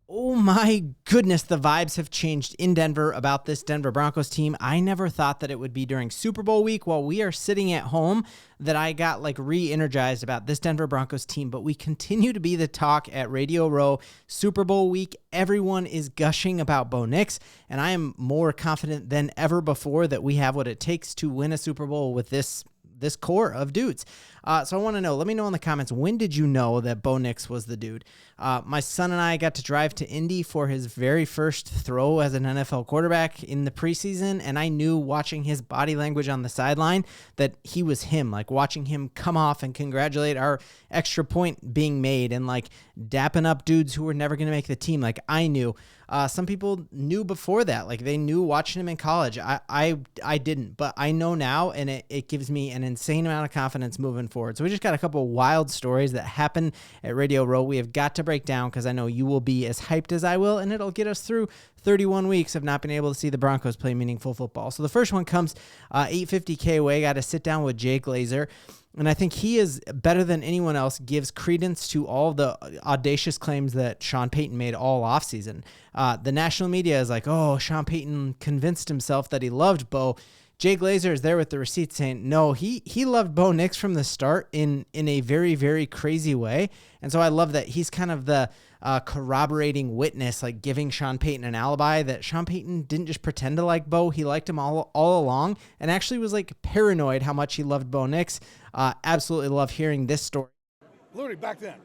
Oh my goodness, the vibes have changed in Denver about this Denver Broncos team. I never thought that it would be during Super Bowl week while we are sitting at home that I got re-energized about this Denver Broncos team, but we continue to be the talk at Radio Row. Super Bowl week, everyone is gushing about Bo Nix, and I am more confident than ever before that we have what it takes to win a Super Bowl with this core of dudes. So I want to know, let me know in the comments, when did you know that Bo Nix was the dude? My son and I got to drive to Indy for his very first throw as an NFL quarterback in the preseason, and I knew watching his body language on the sideline that he was him, watching him come off and congratulate our extra point being made and dapping up dudes who were never going to make the team. I knew. Some people knew before that. They knew watching him in college. I didn't, but I know now, and it gives me an insane amount of confidence moving forward. So we just got a couple of wild stories that happen at Radio Row. We have got to break down because I know you will be as hyped as I will, and it'll get us through 31 weeks of not being able to see the Broncos play meaningful football. So the first one comes 850K away. Got to sit down with Jay Glazer. And I think he is better than anyone else, gives credence to all the audacious claims that Sean Payton made all offseason. The national media is oh, Sean Payton convinced himself that he loved Bo. Jay Glazer is there with the receipts saying, no, he loved Bo Nix from the start in a very, very crazy way. And so I love that he's kind of the corroborating witness, giving Sean Payton an alibi that Sean Payton didn't just pretend to like Bo. He liked him all along and actually was paranoid how much he loved Bo Nix. Absolutely love hearing this story. Literally back then.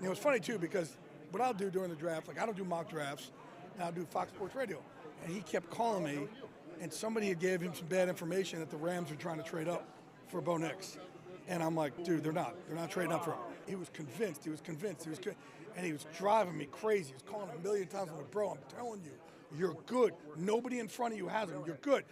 It was funny too because what I'll do during the draft, I don't do mock drafts, and I'll do Fox Sports Radio. And he kept calling me, and somebody had gave him some bad information that the Rams were trying to trade up for Bo Nix. And I'm like, dude, they're not trading up for him. He was convinced, and he was driving me crazy. He was calling a million times. I'm like, bro, I'm telling you, you're good. Nobody in front of you has him. You're good.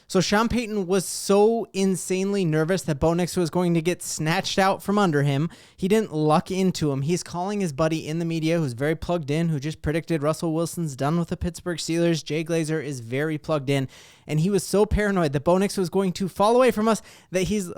So Sean Payton was so insanely nervous that Bo Nix was going to get snatched out from under him. He didn't luck into him. He's calling his buddy in the media who's very plugged in, who just predicted Russell Wilson's done with the Pittsburgh Steelers. Jay Glazer is very plugged in. And he was so paranoid that Bo Nix was going to fall away from us that he's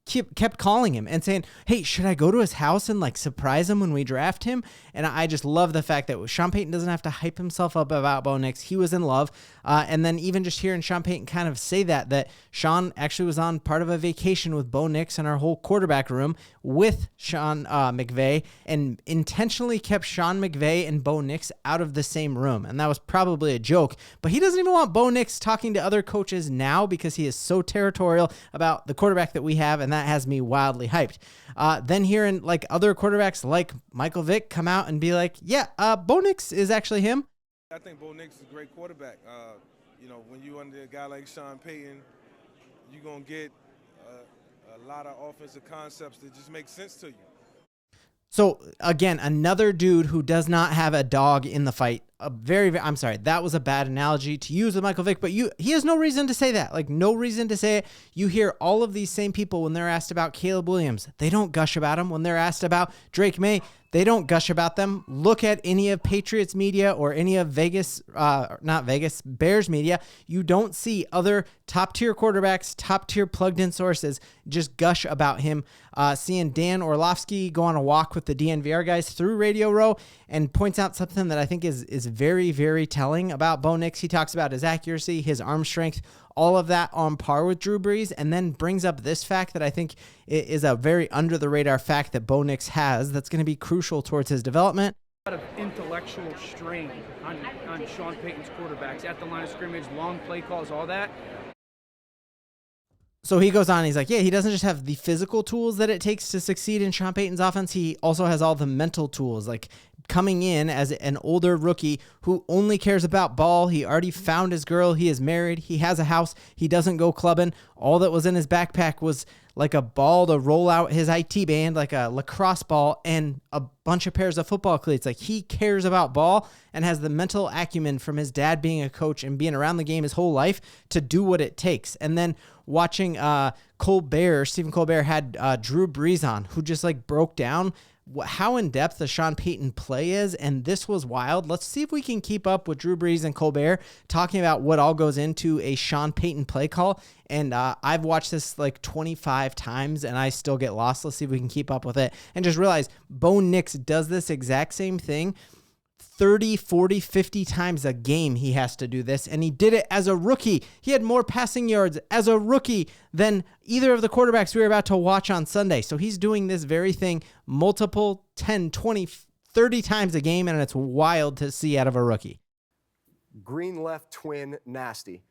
kept calling him and saying, hey, should I go to his house and surprise him when we draft him? And I just love the fact that Sean Payton doesn't have to hype himself up about Bo Nix. He was in love. And then even just hearing Sean Payton kind of say that Sean actually was on part of a vacation with Bo Nix and our whole quarterback room with Sean McVay and intentionally kept Sean McVay and Bo Nix out of the same room. And that was probably a joke, but he doesn't even want Bo Nix talking to other coaches now because he is so territorial about the quarterback that we have, and that has me wildly hyped. Then hearing other quarterbacks like Michael Vick come out and be Bo Nix is actually him. I think Bo Nix is a great quarterback. When you under a guy like Sean Payton, you're going to get a lot of offensive concepts that just make sense to you. So, again, another dude who does not have a dog in the fight. I'm sorry, that was a bad analogy to use with Michael Vick, but he has no reason to say that. No reason to say it. You hear all of these same people when they're asked about Caleb Williams. They don't gush about him. When they're asked about Drake May, they don't gush about them. Look at any of Patriots media or any of Bears media. You don't see other top-tier quarterbacks, top-tier plugged-in sources just gush about him. Seeing Dan Orlovsky go on a walk with the DNVR guys through Radio Row and points out something that I think is very, very telling about Bo Nix. He talks about his accuracy, his arm strength, all of that on par with Drew Brees, and then brings up this fact that I think is a very under-the-radar fact that Bo Nix has that's going to be crucial towards his development. A lot of intellectual strain on Sean Payton's quarterbacks at the line of scrimmage, long play calls, all that. So he goes on, he's like, he doesn't just have the physical tools that it takes to succeed in Sean Payton's offense. He also has all the mental tools, coming in as an older rookie who only cares about ball. He already found his girl. He is married. He has a house. He doesn't go clubbing. All that was in his backpack was a ball to roll out his IT band, a lacrosse ball, and a bunch of pairs of football cleats. He cares about ball and has the mental acumen from his dad being a coach and being around the game his whole life to do what it takes. And then watching Stephen Colbert had Drew Brees on, who just broke down how in-depth the Sean Payton play is, and this was wild. Let's see if we can keep up with Drew Brees and Colbert talking about what all goes into a Sean Payton play call, and I've watched this 25 times, and I still get lost. Let's see if we can keep up with it, and just realize Bo Nix does this exact same thing 30, 40, 50 times a game he has to do this, and he did it as a rookie. He had more passing yards as a rookie than either of the quarterbacks we were about to watch on Sunday. So he's doing this very thing multiple 10, 20, 30 times a game, and it's wild to see out of a rookie. Green left twin nasty.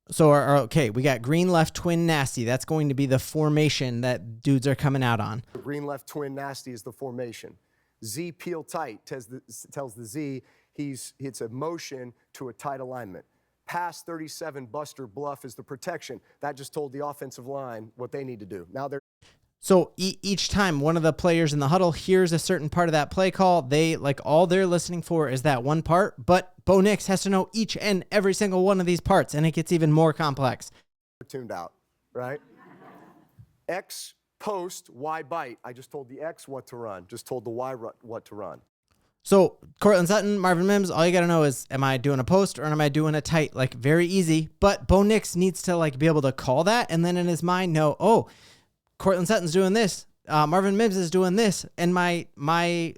So, okay, we got green left twin nasty. That's going to be the formation that dudes are coming out on. Green left twin nasty is the formation. Z peel tight tells the Z it's a motion to a tight alignment. Pass 37 buster bluff is the protection. That just told the offensive line what they need to do. Now they're So each time one of the players in the huddle hears a certain part of that play call, all they're listening for is that one part, but Bo Nix has to know each and every single one of these parts, and it gets even more complex. Tuned out, right? X post, Y bite. I just told the X what to run, just told the Y what to run. So Cortland Sutton, Marvin Mims, all you got to know is, am I doing a post or am I doing a tight? Like, very easy, but Bo Nix needs to be able to call that, and then in his mind know, oh, Cortland Sutton's doing this. Marvin Mims is doing this, and my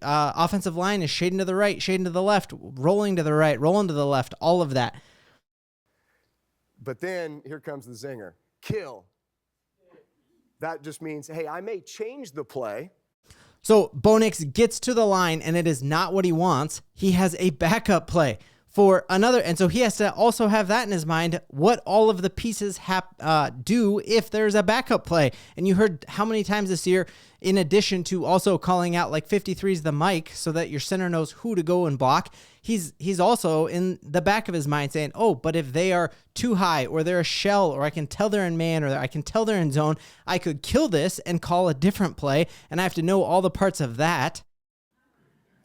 offensive line is shading to the right, shading to the left, rolling to the right, rolling to the left, all of that. But then here comes the zinger. Kill. That just means, hey, I may change the play. So Bo Nix gets to the line, and it is not what he wants. He has a backup play for another, and so he has to also have that in his mind, what all of the pieces do if there's a backup play. And you heard how many times this year, in addition to also calling out 53's the mic so that your center knows who to go and block, he's also in the back of his mind saying, oh, but if they are too high, or they're a shell, or I can tell they're in man, or I can tell they're in zone, I could kill this and call a different play, and I have to know all the parts of that.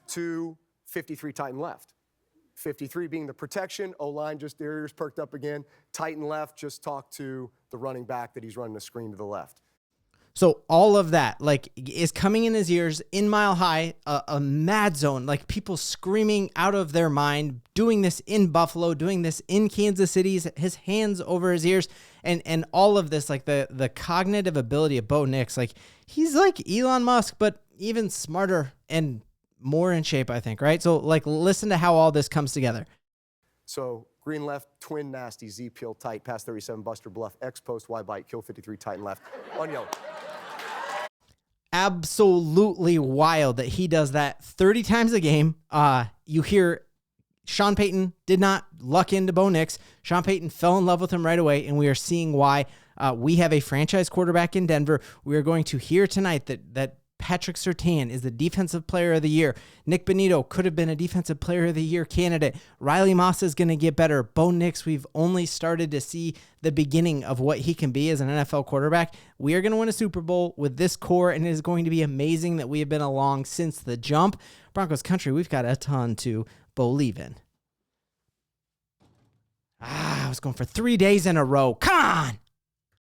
To 53 tight and left. 53 being the protection, O-line just their ears perked up again. Tight and left, just talk to the running back that he's running a screen to the left. So all of that is coming in his ears in Mile High, a mad zone, people screaming out of their mind, doing this in Buffalo, doing this in Kansas City, his hands over his ears, and all of this, the cognitive ability of Bo Nix, he's like Elon Musk, but even smarter and more in shape, I think, right? So listen to how all this comes together. So green left, twin nasty, Z peel tight, pass 37 buster bluff, X post, Y bite, kill 53 tight and left, on yellow. Absolutely wild that he does that 30 times a game. You hear Sean Payton did not luck into Bo Nix. Sean Payton fell in love with him right away, and we are seeing why. We have a franchise quarterback in Denver. We are going to hear tonight that Patrick Surtain is the Defensive Player of the Year. Nick Benito could have been a Defensive Player of the Year candidate. Riley Moss is going to get better. Bo Nix, we've only started to see the beginning of what he can be as an NFL quarterback. We are going to win a Super Bowl with this core, and it is going to be amazing that we have been along since the jump. Broncos country, we've got a ton to believe in. I was going for 3 days in a row. Come on!